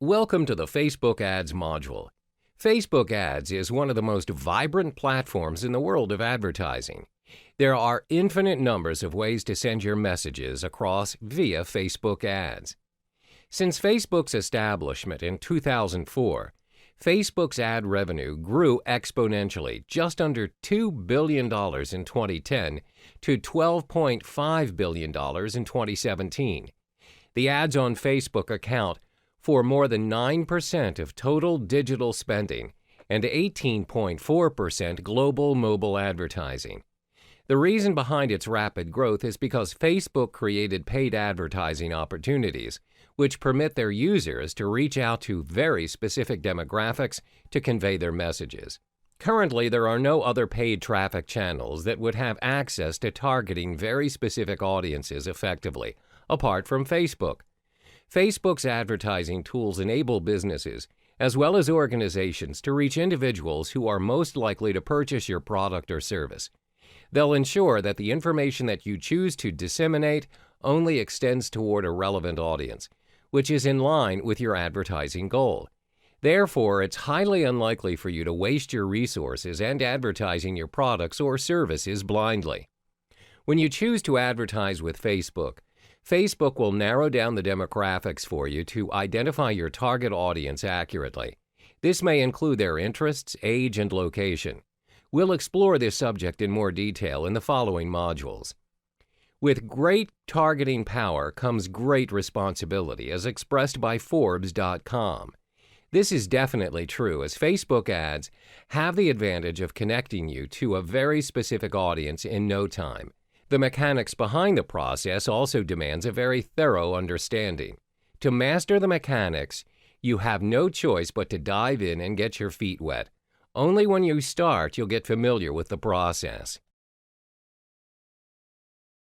Welcome to the Facebook Ads module. Facebook Ads is one of the most vibrant platforms in the world of advertising. There are infinite numbers of ways to send your messages across via Facebook Ads. Since Facebook's establishment in 2004, Facebook's ad revenue grew exponentially, just under $2 billion in 2010 to $12.5 billion in 2017. The ads on Facebook account for more than 9% of total digital spending and 18.4% global mobile advertising. The reason behind its rapid growth is because Facebook created paid advertising opportunities, which permit their users to reach out to very specific demographics to convey their messages. Currently, there are no other paid traffic channels that would have access to targeting very specific audiences effectively, apart from Facebook. Facebook's advertising tools enable businesses, as well as organizations, to reach individuals who are most likely to purchase your product or service. They'll ensure that the information that you choose to disseminate only extends toward a relevant audience, which is in line with your advertising goal. Therefore, it's highly unlikely for you to waste your resources and advertising your products or services blindly. When you choose to advertise with Facebook, Facebook will narrow down the demographics for you to identify your target audience accurately. This may include their interests, age, and location. We'll explore this subject in more detail in the following modules. With great targeting power comes great responsibility, as expressed by Forbes.com. This is definitely true, as Facebook ads have the advantage of connecting you to a very specific audience in no time. The mechanics behind the process also demands a very thorough understanding. To master the mechanics, you have no choice but to dive in and get your feet wet. Only when you start, you'll get familiar with the process.